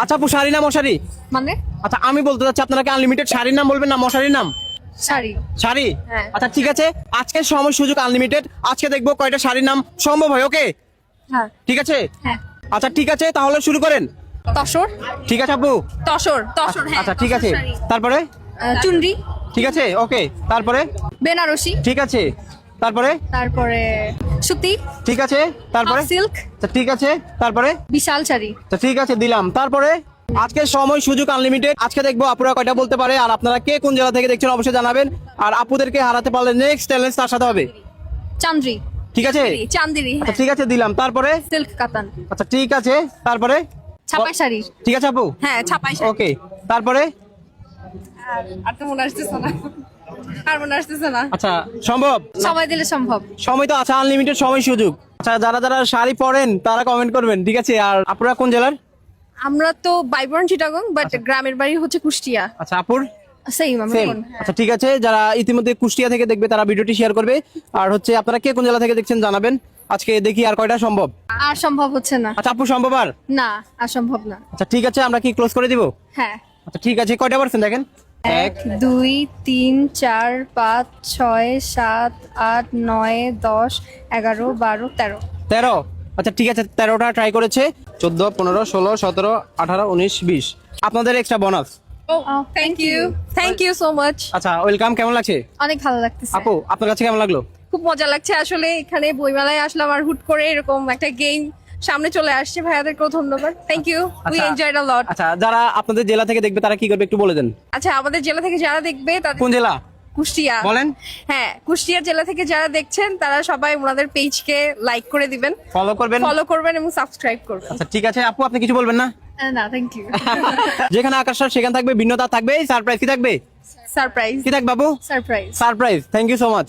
আচ্ছা আপু, শাড়ি না মশারি? মানে আচ্ছা আমি বলতে চাচ্ছি, আপনারা কি আনলিমিটেড শাড়ির নাম বলবেন না মশারির নাম? শাড়ি। শাড়ি? হ্যাঁ। আচ্ছা ঠিক আছে, আজকের সময় সুযোগ আনলিমিটেড। আজকে দেখবো কয়টা শাড়ির নাম সম্ভব হয়। ওকে হ্যাঁ। ঠিক আছে। হ্যাঁ। আচ্ছা ঠিক আছে, তাহলে শুরু করেন। তসর। ঠিক আছে আপু। তসর। তসর। হ্যাঁ। আচ্ছা ঠিক তসর আছে, শাড়ি। তারপরে? চুনরি। ঠিক আছে ওকে, তারপরে? বেনারসি। ঠিক আছে, তারপরে? তারপরে সুতি। ঠিক আছে, তারপরে? সিল্ক। আচ্ছা ঠিক আছে, তারপরে? বিশাল শাড়ি। আচ্ছা ঠিক আছে, দিলাম। তারপরে? আজকের সময় সুযোগ আনলিমিটেড। আজকে দেখবো আপুরা কয়টা বলতে পারে, আর আপনারা কে কোন জেলা থেকে দেখছেন অবশ্যই জানাবেন। আর আপুদেরকে হারাতে পারলে নেক্সট চ্যালেঞ্জ তার সাথে হবে। চান্দ্রি। ঠিক আছে। চান্দেরি। আচ্ছা ঠিক আছে, দিলাম। তারপরে? সিল্ক কাতান। আচ্ছা ঠিক আছে, তারপরে? ছাপাই শাড়ি। ঠিক আছে আপু। হ্যাঁ, ছাপাই শাড়ি। ওকে, তারপরে? আর তো মনে আসতেছে না। আর মনে আসতেছে না। আচ্ছা সম্ভব? সময় দিলে সম্ভব। সময় তো আছে, আনলিমিটেড সময় সুযোগ। আচ্ছা যারা যারা শাড়ি পরেন তারা কমেন্ট করবেন, ঠিক আছে। আর আপুরা কোন জেলার? আমরা তো বাইবর্ন চিটাগং, বাট গ্রামের বাড়ি হচ্ছে কুষ্টিয়া। আচ্ছা আপুর? সেম আমি সেম। কোন? আচ্ছা ঠিক আছে, যারা ইতিমধ্যে কুষ্টিয়া থেকে দেখবে তারা ভিডিওটি শেয়ার করবে। আর হচ্ছে আপনারা কে কোন জেলা থেকে দেখছেন জানাবেন। আজকে দেখি আর কয়টা সম্ভব। আর সম্ভব হচ্ছে না। আচ্ছা আপু, সম্ভব আর? না, আর সম্ভব না। আচ্ছা ঠিক আছে, আমরা কি ক্লোজ করে দিব? হ্যাঁ। আচ্ছা ঠিক আছে, কয়টা পারছেন দেখেন? 1 2 3 4 5 6 7 8 9 10 11 12 13। 13। আচ্ছা ঠিক আছে, 13টা ট্রাই করেছে। 14 15 16 17 18 19 20 আপনাদের extra bonus. Thank you so much. আচ্ছা ওয়েলকাম। কেমন লাগছে অনেক ভালো লাগতেছে। আপু, আপনার কাছে কেমন লাগলো? খুব মজা লাগছে আসলে। এখানে বইমেলায় আসলাম আর হুট করে এরকম একটা গেম সামনে চলে আসছে। ভাইয়াদেরকেও ধন্যবাদ। থ্যাংক ইউ, উই আচ্ছা। এনজয়েড আ লট। আচ্ছা যারা আপনাদের জেলা থেকে দেখবে তারা কি করবে একটু বলে দেন। আচ্ছা, আমাদের জেলা থেকে যারা দেখবে তাদের কোন জেলা কুষ্টিয়া। বলেন? হ্যাঁ, কুষ্টিয়া জেলা থেকে যারা দেখছেন তারা সবাই ওনাদের পেজকে লাইক করে দিবেন, ফলো করবেন এবং সাবস্ক্রাইব করবেন। আচ্ছা ঠিক আছে আপু, আপনি কিছু বলবেন না? না, থ্যাংক ইউ। যেখানে আকাশ সেখানে থাকবে ভিন্নতা থাকবে, সারপ্রাইজ কি থাকবে? সারপ্রাইজ। কি থাকবে বাবু? Surprise. Surprise. Thank you so much.